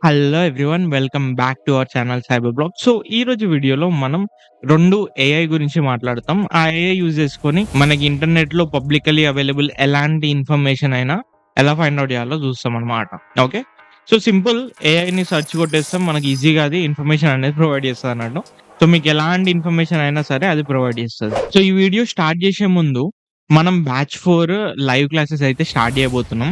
Hello everyone. Welcome back to our channel cyber blog. So, ఈరోజు వీడియోలో మనం 2 AI గురించి మాట్లాడతాం. ఆ ఏఐ యూజ్ చేసుకొని మనకి ఇంటర్నెట్‌లో పబ్లికల్లీ అవైలబుల్ ఎలాంటి ఇన్ఫర్మేషన్ అయినా ఎలా ఫైండ్ ఔట్ చేయాలో చూస్తామనమాట. ఓకే. సో, సింపుల్ ఏఐని సెర్చ్ కొట్టేస్తాం. మనకి ఈజీగా అది ఇన్ఫర్మేషన్ అనేది ప్రొవైడ్ చేస్తదన్నట్టు. సో, మీకు ఎలాంటి ఇన్ఫర్మేషన్ అయినా సరే అది ప్రొవైడ్ చేస్తది. సో, ఈ వీడియో స్టార్ట్ చేసే ముందు మనం బ్యాచ్ 4 లైవ్ క్లాసెస్ అయితే స్టార్ట్ చేయబోతున్నాం.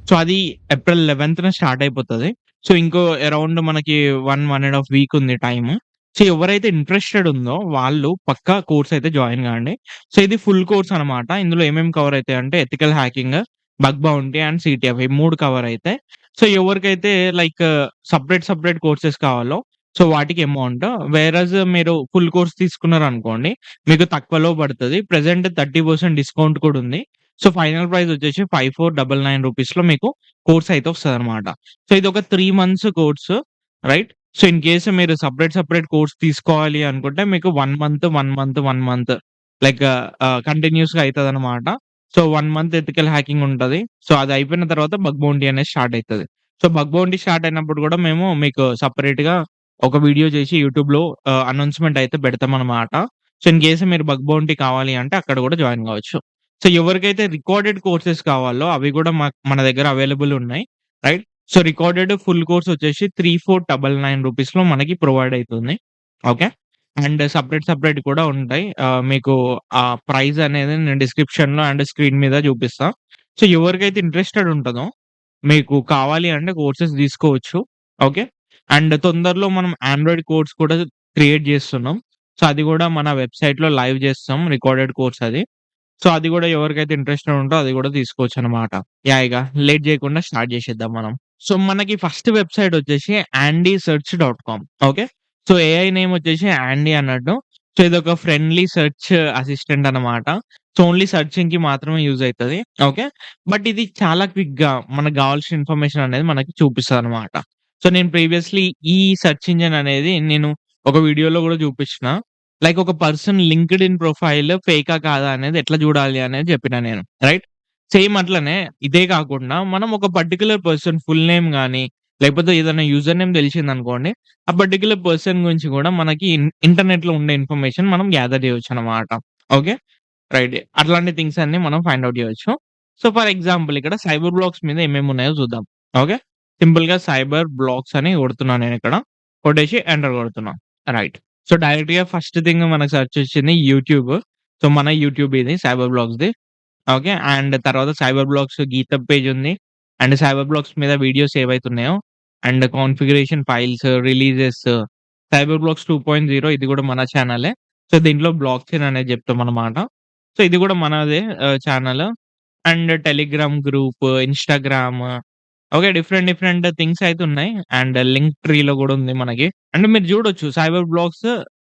సో, అది ఏప్రిల్ 11న స్టార్ట్ అయిపోతది. సో, ఇంకో అరౌండ్ మనకి 1 ½ వీక్ ఉంది టైము. సో, ఎవరైతే ఇంట్రెస్టెడ్ ఉందో వాళ్ళు పక్కా కోర్స్ అయితే జాయిన్ గాండి. సో, ఇది ఫుల్ కోర్స్ అనమాట. ఇందులో ఏమేమి కవర్ అయితాయంటే ethical hacking, bug bounty and CTF ఈ 3 కవర్ అయితాయి. సో, ఎవరికైతే లైక్ సెపరేట్ కోర్సెస్ కావాలో సో, వాటికి అమౌంట్. వేరస్ మీరు ఫుల్ కోర్స్ తీసుకున్నారనుకోండి మీకు తక్కువలో పడతది. ప్రెజెంట్ 30% డిస్కౌంట్ కూడా ఉంది. సో, ఫైనల్ ప్రైస్ వచ్చేసి 5499 రూపీస్‌లో మీకు కోర్స్ అయితే వస్తదనమాట. సో, ఇదొక 3 months course right. So, in case మీరు సెపరేట్ కోర్స్ తీసుకోవాలి అనుకుంటే మీకు 1 మంత్ లైక్ కంటిన్యూయస్‌గా అయితదనమాట. సో, 1 మంత్ ఎథికల్ హ్యాకింగ్ ఉంటది. సో, అది అయిపోయిన తర్వాత బగ్ బౌంటీ అనేది స్టార్ట్ అయితది. సో, బగ్ బౌంటీ స్టార్ట్ అయినప్పుడు కూడా మేము మీకు సెపరేట్‌గా ఒక వీడియో చేసి యూట్యూబ్‌లో అనౌన్స్‌మెంట్ అయితే పెడతామనమాట. సో, ఇన్ కేస్ మీరు బగ్ బౌంటీ కావాలి అంటే అక్కడ కూడా జాయిన్ కావచ్చు. సో, ఎవరికైతే రికార్డెడ్ కోర్సెస్ కావాలో అవి కూడా మన దగ్గర అవైలబుల్ ఉన్నాయి. Right. So, recorded full course వచ్చేసి 3499 రూపీస్‌లో మనకి ప్రొవైడ్ అయితుంది. ఓకే. అండ్ సెపరేట్ కూడా ఉంటాయి. మీకు ఆ ప్రైస్ అనేది నేను డిస్క్రిప్షన్‌లో అండ్ స్క్రీన్ మీద చూపిస్తా. సో, ఎవరికైతే ఇంట్రెస్టెడ్ ఉంటదో మీకు కావాలి అంటే కోర్సెస్ తీసుకోవచ్చు. ఓకే. అండ్ తొందరలో మనం ఆండ్రాయిడ్ కోర్స్ కూడా క్రియేట్ చేస్తున్నాం. సో, అది కూడా మన వెబ్‌సైట్‌లో లైవ్ చేస్తాం. రికార్డెడ్ కోర్స్ అది. సో, అది గూడా ఎవరికైతే ఇంట్రెస్టెడ్ ఉంటో అది గూడా తీసుకోవచ్చనమాట. యాహ్! ఇగ లేట్ జేయకుండా స్టార్ట్ జేసేద్దాం మనం. సో, మనకి ఫస్ట్ వెబ్‌సైట్ వచ్చేసి andysearch.com. Okay. So, AI name వచ్చేసి యాండీ అన్నట్టు. సో, ఇదొక ఫ్రెండ్లీ సెర్చ్ అసిస్టెంట్ అనమాట. సో, ఓన్లీ సెర్చింగ్‌కి మాత్రమే యూజ్ అయితది. ఓకే. బట్ ఇది చాలా క్విక్‌గా మనకు గావాల్సిన ఇన్ఫర్మేషన్ అనేది మనకి చూపిస్తదనమాట. సో, నేను ప్రీవియస్‌లీ ఈ సెర్చ్ ఇంజిన్ అనేది నేను ఒక వీడియోలో గూడా చూపించిన. లైక్ ఒక పర్సన్ లింక్డ్ఇన్ ప్రొఫైల్ ఫేకా కాదా అనేది ఎట్లా చూడాలి అనేది చెప్పినా నేను. రైట్. సేమ్ అట్లనే ఇదే కాకుండా మనం ఒక పర్టిక్యులర్ పర్సన్ ఫుల్ నేమ్ గాని, లేకపోతే ఏదైనా యూజర్ నేమ్ తెలిసిందనుకోండి. ఆ పర్టిక్యులర్ పర్సన్ గురించి కూడా మనకి ఇంటర్నెట్‌లో ఉండే ఇన్ఫర్మేషన్ మనం గ్యాదర్ చేయొచ్చనమాట. ఓకే. రైట్. అట్లాంటి థింగ్స్ అన్నీ మనం ఫైండ్ ఔట్ చేయొచ్చు. సో, ఫర్ ఎగ్జాంపుల్ ఇక్కడ సైబర్ బ్లాక్స్ మీద ఏమేమి ఉన్నాయో చూద్దాం. ఓకే. సింపుల్‌గా సైబర్ బ్లాక్స్ అని కొడుతున్నా నేనిక్కడ. కొట్టేసి ఎంటర్ కొడుతున్నా. రైట్. సో, డైరెక్ట్‌గా ఫస్ట్ థింగ్ మనకు సెర్చ్ వచ్చింది యూట్యూబ్. సో, మన యూట్యూబ్ ఇది సైబర్ బ్లాగ్స్‌ది. ఓకే. అండ్ తర్వాత సైబర్ బ్లాక్స్ గీతబ్ పేజ్ ఉంది. అండ్ సైబర్ బ్లాక్స్ మీద వీడియోస్ ఏవైతున్నాయో and configuration files, releases, cyber blocks 2.0 ఇది కూడా మన ఛానలే. సో, దీంట్లో బ్లాక్ చైన్ అనేది చెప్తామనమాట. సో, ఇది కూడా మనదే channel. And Telegram group, Instagram okay. Different things అయితే ఉన్నాయి. అండ్ లింక్ ట్రీలో గూడా ఉంది మనకి. అంటే మీరు జూడొచ్చు సైబర్ బ్లాక్స్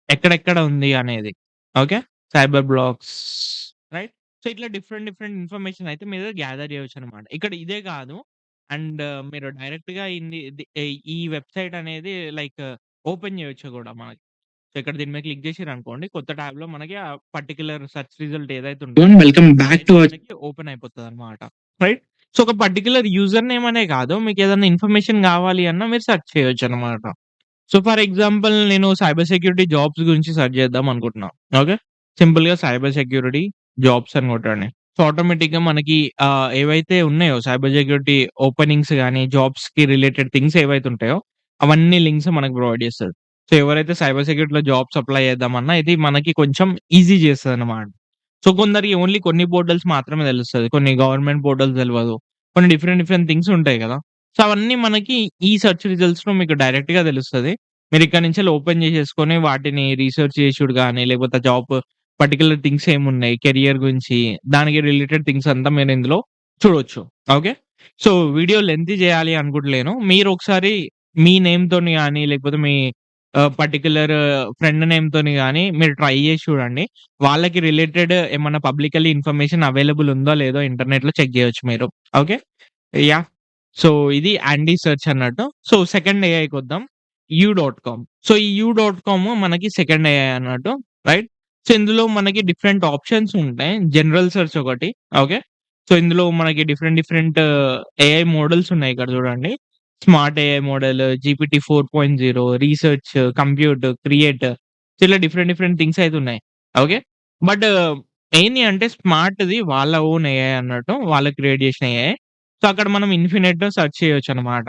ఎక్కడెక్కడ ఉంది అనేది. Okay. Cyber blocks right. So, ఇట్లా డిఫరెంట్ ఇన్ఫర్మేషన్ అయితే మీరు గ్యాదర్ చేయొచ్చనమాట. ఇక్కడ ఇదే కాదు. అండ్ మీరు డైరెక్ట్‌గా ఈ వెబ్‌సైట్ అనేది లైక్ ఓపెన్ చేయొచ్చు గూడా మనకి. సో, ఇక్కడ దీని మీద క్లిక్ చేసిర్రనుకోండి కొత్త ట్యాబ్‌లో మనకి ఆ పర్టిక్యులర్ సెర్చ్ రిజల్ట్ ఏదైతే ఉంటదో వెల్కమ్ బ్యాక్ అదైతే టు మనకి ఓపెన్ అయిపోతదనమాట. రైట్. సో, ఒక పర్టిక్యులర్ యూజర్ నేమ్ అనే కాదు. మీకేదైనా ఇన్ఫర్మేషన్ గావాలి అన్నా మీరు సెర్చ్ చేయొచ్చనమాట. సో, ఫర్ ఎగ్జాంపుల్ నేను సైబర్ సెక్యూరిటీ జాబ్స్ గురించి సెర్చ్ చేద్దాం అనుకుంటున్నా. ఓకే. సింపుల్‌గా సైబర్ సెక్యూరిటీ జాబ్స్ అని కొట్టండి. సో, ఆటోమేటిక్‌గా మనకి ఏవైతే ఉన్నాయో సైబర్ సెక్యూరిటీ ఓపెనింగ్స్ గాని, జాబ్స్‌కి రిలేటెడ్ థింగ్స్ ఏవైతే ఉంటాయో అవన్నీ లింక్స్ మనకు ప్రొవైడ్ చేస్తది. సో, ఎవరైతే సైబర్ సెక్యూరిటీలో జాబ్స్ అప్లై చేద్దామన్నా ఇది మనకి కొంచెం ఈజీ చేస్తదనమాట. సో, కొందరికి ఓన్లీ కొన్ని పోర్టల్స్ మాత్రమే తెలుస్తది. కొన్ని గవర్నమెంట్ పోర్టల్స్ తెలవదు. కొన్ని డిఫరెంట్ థింగ్స్ ఉంటాయి గదా! సో, అవన్నీ మనకి ఈ సెర్చ్ రిజల్ట్స్‌లో మీకు డైరెక్ట్‌గా తెలుస్తది. మీరిక్కడి నుంచెల్లి ఓపెన్ చేసేసుకొని వాటిని రీసెర్చ్ చేసుడు గాని, లేకపోతే జాబ్ పర్టిక్యులర్ థింగ్స్ ఏమున్నాయి, కెరియర్ గురించి, దానికి రిలేటెడ్ థింగ్స్ అంతా మీరు ఇందులో చూడొచ్చు. ఓకే. సో, వీడియో లెంతీ చేయాలి అనుకుంటలేను. మీరొకసారి మీ నేమ్‌తోని గాని, లేకపోతే మీ పర్టిక్యులర్ ఫ్రెండ్ నేమ్‌తోని గాని మీరు ట్రై చేసి చూడండి. వాళ్ళకి రిలేటెడ్ ఏమన్నా పబ్లికల్లీ ఇన్ఫర్మేషన్ అవైలబుల్ ఉందో లేదో ఇంటర్నెట్‌లో చెక్ చేయొచ్చు మీరు. ఓకే. యాహ్! సో, ఇది యాండీ సెర్చ్ అన్నట్టు. సో, సెకండ్ ఏఐకొద్దాం. యూ.కామ్. సో, ఈ యూ.కామ్ మనకి సెకండ్ ఏఐ అన్నట్టు. రైట్. సో, ఇందులో మనకి డిఫరెంట్ ఆప్షన్స్ ఉంటాయి. జనరల్ సెర్చ్ ఒకటి. ఓకే. సో, ఇందులో మనకి డిఫరెంట్ ఏఐ మోడల్స్ ఉన్నాయి ఇక్కడ చూడండి. Smart AI model, GPT 4.0, research, compute, create ఇలా డిఫరెంట్ డిఫరెంట్ థింగ్స్ అయితే ఉన్నాయి. ఓకే. బట్ ఏంది అంటే స్మార్ట్‌ది వాళ్ళ ఓన్ ఏఐ అన్నట్టు. వాళ్ళు క్రియేట్ చేసిన ఏఐ. సో, అక్కడ మనం ఇన్ఫినిట్ సెర్చ్ చేయొచ్చనమాట.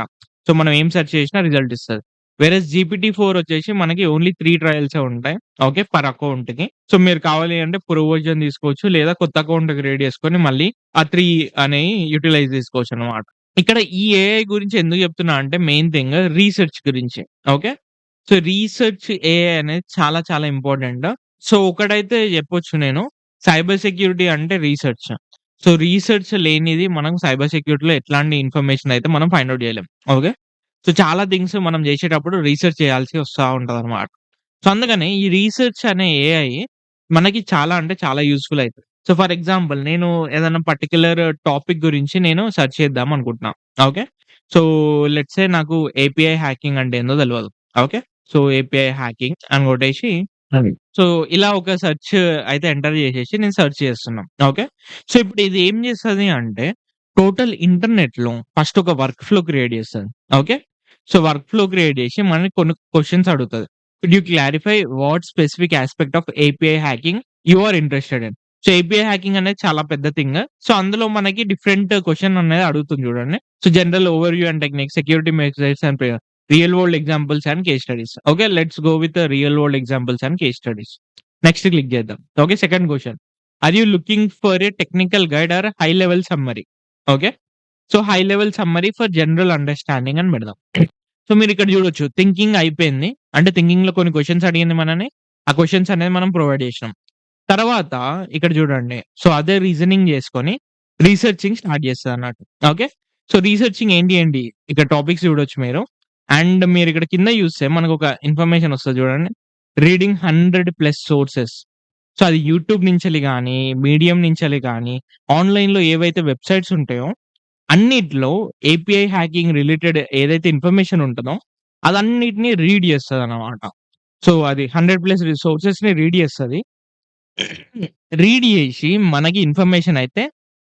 సో, మనం ఏం సెర్చ్ చేసినా రిజల్ట్ ఇస్తది. వేరస్ జీపీటీ 4 వచ్చేసి మనకి ఓన్లీ 3 ట్రయల్సే ఉంటాయి. ఓకే. పర్ అకౌంట్‌కి. సో, మీరు కావాలి అంటే ప్రో వర్షన్ తీసుకోవచ్చు. లేదా కొత్త అకౌంట్ క్రియేట్ చేసుకొని మళ్ళీ ఆ 3 అనేయి యుటిలైజ్ చేసుకోవచ్చనమాట. ఇక్కడ ఈ ఏఐ గురించి ఎందుకు చెప్తున్నా అంటే మెయిన్ థింగ్ రీసెర్చ్ గురించి. ఓకే. సో, రీసెర్చ్ ఏఐ అనేది చాలా చాలా ఇంపార్టెంట్. సో, ఒకటైతే చెప్పొచ్చు నేను. సైబర్ సెక్యూరిటీ అంటే రీసెర్చ్. సో, రీసెర్చ్ లేనిది మనం సైబర్ సెక్యూరిటీలో ఎట్లాంటి ఇన్ఫర్మేషన్ అయితే మనం ఫైండ్ ఔట్ చేయలేం. ఓకే. సో, చాలా థింగ్స్ మనం చేసేటప్పుడు రీసెర్చ్ చేయాల్సి వస్తా ఉంటదనమాట. సో, అందుకని ఈ రీసెర్చ్ అనే ఏఐ మనకి చాలా అంటే చాలా యూజ్‌ఫుల్ అయితది. సో, ఫర్ ఎగ్జాంపుల్ నేను ఏదైనా పర్టిక్యులర్ టాపిక్ గురించి నేను సెర్చ్ చేద్దాం అనుకుంటున్నా. ఓకే. సో, లెట్స్ సే నాకు ఏపీఐ హ్యాకింగ్ అంటే ఏందో తెలవదు. ఓకే. సో, ఏపీఐ హ్యాకింగ్ అని కొట్టేసి సో, ఇలా ఒక సెర్చ్ అయితే ఎంటర్ చేసేసి నేను సెర్చ్ చేస్తున్నా. ఓకే. సో, ఇప్పుడు ఇది ఏం చేస్తది అంటే టోటల్ ఇంటర్నెట్‌లో ఫస్ట్ ఒక వర్క్ ఫ్లో క్రియేట్ చేస్తది. Okay. So, work flow create చేసి మనల్ని కొన్ని క్వెషన్స్ అడుగుతది. Could you clarify what specific aspect of API hacking you are interested in? So, API hacking అనేది చాలా పెద్ద థింగ్. సో, అందులో మనకి డిఫరెంట్ క్వెషన్ అనేది అడుగుతుంది చూడండి. So, general overview and techniques, security measures and real world examples and case studies. Okay. Let's go with real world examples and case studies. Next click చేద్దాం. Okay. Second question. Are you looking for a technical guide or high level summary? Okay. So, high level summary for general understanding అని పెడదాం. So, మీరిక్కడ చూడొచ్చు thinking అయిపోయింది. అంటే థింకింగ్‌లో కొన్ని questions అడిగింది మనని. ఆ క్వెషన్స్ అనేది మనం ప్రొవైడ్ చేసినాం. తర్వాత ఇక్కడ చూడండి. సో, అదే రీజనింగ్ చేసుకొని రీసెర్చింగ్ స్టార్ట్ చేస్తదన్నట్టు. ఓకే. సో, రీసెర్చింగ్ ఏంటి ఏంటి ఇక్కడ టాపిక్స్ చూడొచ్చు మీరు. అండ్ మీరిక్కడ కింద చూస్తే మనకొక ఇన్ఫర్మేషన్ వస్తది చూడండి. Reading 100+ sources. సో, అది యూట్యూబ్ నుంచెల్లి గాని, మీడియం నుంచెల్లి గాని, ఆన్‌లైన్‌లో ఏవైతే వెబ్‌సైట్స్ ఉంటాయో అన్నిట్లో ఏపీఐ హ్యాకింగ్ రిలేటెడ్ ఏదైతే ఇన్ఫర్మేషన్ ఉంటదో అదన్నిటిని రీడ్ చేస్తదన్నమాట. సో, అది 100+ సోర్సెస్‌ని రీడ్ చేస్తది. రీడ్ చేసి మనకి ఇన్ఫర్మేషన్ అయితే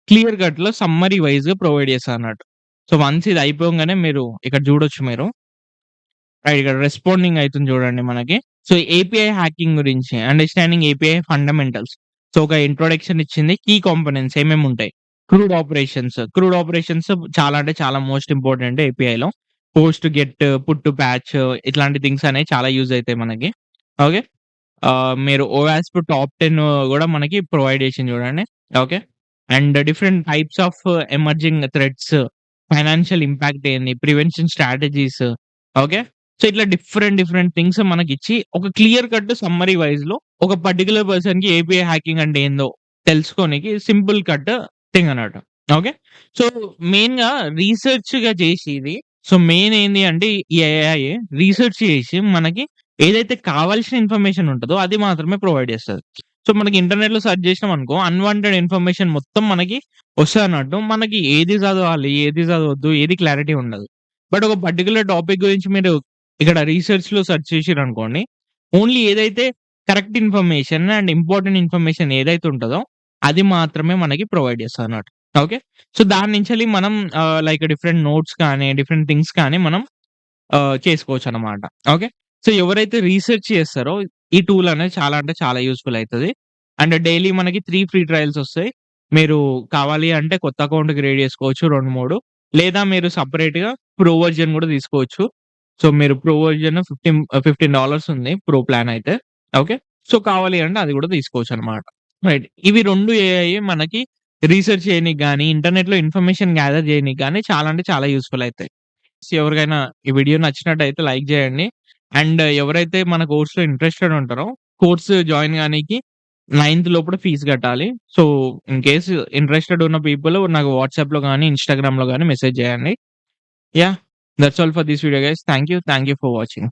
క్లియర్ కట్‌లో సమ్మరీ వైస్‌గా ప్రొవైడ్ చేస్తదన్నట్టు. సో, వన్స్ ఇది అయిపోంగానే మీరు ఇక్కడ చూడొచ్చు మీరు. రైట్ ఇక్కడ రెస్పాండింగ్ అయితుంది చూడండి మనకి. సో, ఏపీఐ హ్యాకింగ్ గురించి అండర్‌స్టాండింగ్ ఏపీఐ ఫండమెంటల్స్. సో, ఒక ఇంట్రొడక్షన్ ఇచ్చింది. కీ కాంపోనెంట్స్ ఏమేముంటాయి. క్రూడ్ ఆపరేషన్స్ చాలా అంటే చాలా మోస్ట్ ఇంపార్టెంట్ ఏపీఐలో. పోస్ట్, గెట్, పుట్, ప్యాచ్ ఇట్లాంటి థింగ్స్ అనేవి చాలా యూజ్ అయితాయి మనకి. ఓకే. మీరు ఓవాస్ప్ టాప్ 10 గూడా మనకి ప్రొవైడ్ చేసింది చూడండి. Okay. And different types of emerging threats, financial impact ఏంది, ప్రివెన్షన్ స్ట్రాటజీస్. ఓకే. సో, ఇట్లా డిఫరెంట్ డిఫరెంట్ థింగ్స్ మనకిచ్చి ఒక క్లియర్ కట్ సమ్మరీ వైస్‌లో ఒక పర్టిక్యులర్ పర్సన్‌కి ఏపీఐ హ్యాకింగ్ అంటే ఏందో తెలుసుకోనికి సింపుల్ కట్ థింగ్ అన్నట్టు. ఓకే. సో, మెయిన్‌గా రీసెర్చ్‌గా చేసి ఇది. సో, మెయిన్ ఏంది అంటే ఈ ఏఐ రీసెర్చ్ చేసి మనకి ఏదైతే కావాల్సిన ఇన్ఫర్మేషన్ ఉంటదో అది మాత్రమే ప్రొవైడ్ చేస్తది. సో, మనకి ఇంటర్నెట్‌లో సెర్చ్ చేసినామనుకో అన్‌వాంటెడ్ ఇన్ఫర్మేషన్ మొత్తం మనకి వస్తదన్నట్టు. మనకి ఏది చదవాలి, ఏది చదవద్దు, ఏది క్లారిటీ ఉండదు. బట్ ఒక పర్టిక్యులర్ టాపిక్ గురించి మీరు ఇక్కడ రీసెర్చ్‌లో సెర్చ్ చేసిరనుకోండి, ఓన్లీ ఏదైతే correct information and important information ఏదైతే ఉంటదో అది మాత్రమే మనకి ప్రొవైడ్ చేస్తదన్నట్టు. ఓకే. సో, దాని నుంచెల్లి మనం లైక్ డిఫరెంట్ నోట్స్ కానీ, డిఫరెంట్ థింగ్స్ కానీ మనం చేసుకోవచ్చనమాట. ఓకే. సో, ఎవరైతే రీసెర్చ్ చేస్తారో ఈ టూల్ అనేది చాలా అంటే చాలా యూజ్‌ఫుల్ అయితది. అండ్ డైలీ మనకి 3 ఫ్రీ ట్రయల్స్ ఒస్తాయి. మీరు కావాలి అంటే కొత్త అకౌంట్ క్రియేట్ చేసుకోవచ్చు 2, 3 లేదా మీరు సెపరేట్‌గా ప్రో వర్షన్ గూడా తీసుకోవచ్చు. సో, మీరు ప్రో వర్షన్ $15 ఉంది ప్రో ప్లాన్ అయితే. ఓకే. సో, కావాలి అంటే అది గూడా తీసుకోవచ్చనమాట. రైట్. ఇవి 2 ఏఐ మనకి రీసెర్చ్ చేయనీకి గాని, ఇంటర్నెట్‌లో ఇన్ఫర్మేషన్ గ్యాదర్ చేయనీకి గాని చాలా అంటే చాలా యూజ్‌ఫుల్ అయితాయి. ఎవరికైనా ఈ వీడియో నచ్చినట్టయితే లైక్ జేయండి. అండ్ ఎవరైతే మన కోర్స్‌లో ఇంట్రెస్టెడ్ ఉంటారో కోర్స్ జాయిన్ గానీకి 9థ్ లోపల ఫీస్ కట్టాలి. సో, ఇన్ కేస్ ఇంట్రెస్టెడ్ ఉన్న పీపుల్ నాకు వాట్సాప్‌లో గాని, ఇన్‌స్టాగ్రామ్‌లో గాని మెసేజ్ చేయండి. Yeah! That's all for this video guys. Thank you for watching.